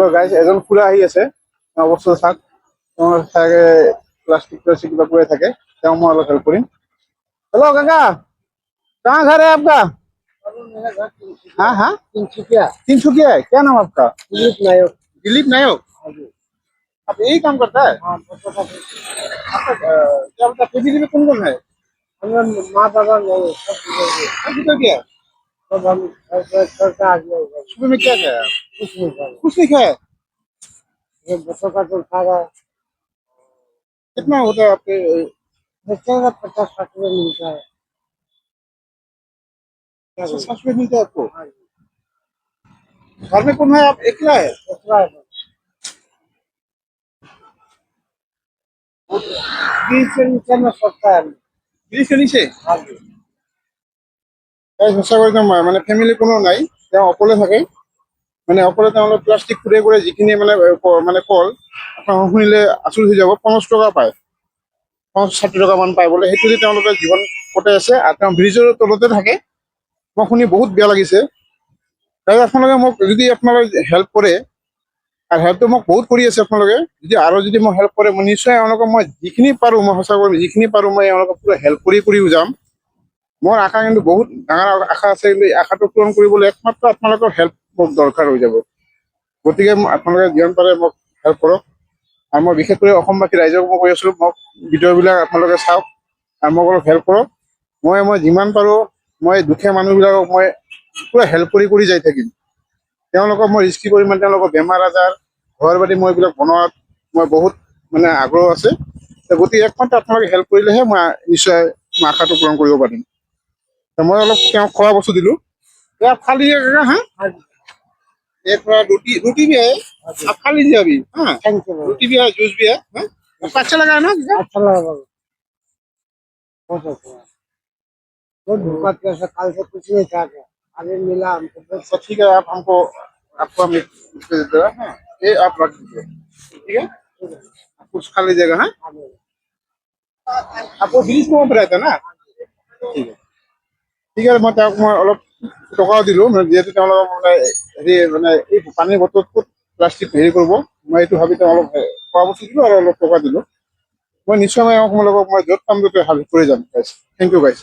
Hello' guys, এজন খুৰা আহি আছে। অৱস্থা চাওক, তেওঁ চাগে প্লাষ্টিক কিবা কৰি থাকে। তেওঁ মই অলপ হেল্প কৰিম। हेलो काका, कहाँ घर है आपका? मेरा घर हाँ हाँ तिनसुकिया। तिनसुकिया है, क्या नाम आपका? दिलीप नायक। दिलीप नायक, आप यही काम करता है? हाँ, आपका क्या बोलता है, फैमिली में कौन कौन है? हमारे माँ बाबा नहीं, सब गुजर गया। सब हम करता आ गया। सुबह में क्या खाया? कुछ नहीं खाया। कुछ नहीं खाया? ये बच्चों का तो खा रहा है। कितना होता है आपके? बच्चे का 50-60 रुपये मिलता है। 60 रुपये मिलता है आपको? घर में कौन है? आप अकेला है? अकेला है। 20 से नीचे में सकता है। 20 से नीचे? हाँ जी। সঁচা কৰি তেওঁ মানে ফেমিলি কোনো নাই, তেওঁ অকলে থাকে। মানে অকলে তেওঁলোকে প্লাষ্টিক ফুৰে কৰি যিখিনি মানে কল আপোনাৰ শুনিলে আচৰিত হৈ যাব। 50 টকা পায়, 50-60 টকা মান পায় বোলে। সেইটো দি তেওঁলোকে জীৱন কটাই আছে আৰু তেওঁ ব্ৰিজৰ তলতে থাকে। মই শুনি বহুত বেয়া লাগিছে। আপোনালোকে মোক যদি আপোনালোকে হেল্প কৰে, আৰু হেল্পটো মোক বহুত কৰি আছে আপোনালোকে, যদি আৰু যদি মোক হেল্প কৰে, মই নিশ্চয় এওঁলোকক মই যিখিনি পাৰোঁ, মই সঁচা কৰি যিখিনি পাৰোঁ মই এওঁলোকক পুৰা হেল্প কৰিও যাম। মোৰ আশা কিন্তু বহুত ডাঙৰ আশা আছে, কিন্তু এই আশাটো পূৰণ কৰিবলৈ একমাত্ৰ আপোনালোকৰ হেল্প মোক দৰকাৰ হৈ যাব। গতিকে আপোনালোকে যিমান পাৰে মোক হেল্প কৰক। আৰু মই বিশেষ কৰি অসমবাসী ৰাইজক মই কৈ আছোঁ, মোক ভিডিঅ'বিলাক আপোনালোকে চাওক আৰু মোক অলপ হেল্প কৰক। মই যিমান পাৰোঁ মই দুখীয়া মানুহবিলাকক মই পুৰা হেল্প কৰি যাই থাকিম। তেওঁলোকক মই ৰিস্কি কৰিম, মানে তেওঁলোকৰ বেমাৰ আজাৰ, ঘৰ বাৰী মই এইবিলাক বনোৱাত মই বহুত মানে আগ্ৰহ আছে। গতিকে একমাত্ৰ আপোনালোকে হেল্প কৰিলেহে মই নিশ্চয় আশাটো পূৰণ কৰিব পাৰিম। मैं अलग खवा बस्तु दिलू। आप खा लीजिए काका। हाँ, एक थोड़ा रोटी रोटी भी है, आप खा लीजिए अभी। हाँ, रोटी भी है, जूस भी है। हाँ? आपको अच्छा लगा है ना? अच्छा लगा बाबू, बहुत अच्छा लगा। बहुत धोखा किया था, कल से कुछ नहीं खा था, अभी मिला हमको। तो ठीक है, आप हमको आपको हम दे देते हैं। हाँ, ये आप रख दीजिए, ठीक है? आप कुछ खा लीजिएगा। हाँ, आपको ब्रिज में रहता है ना? ठीक है, ঠিক আছে। মই অলপ টকাও দিলোঁ, যিহেতু তেওঁলোকক মানে মানে এই পানীৰ বটলত ক'ত প্লাষ্টিক কৰিব, মই এইটো ভাবি অলপ খোৱা বস্তু দিলোঁ আৰু অলপ টকা দিলোঁ। মই নিশ্চয় মই য'ত পাম ত'তে হেল্প কৰি যাম গাইজ। Thank U guys.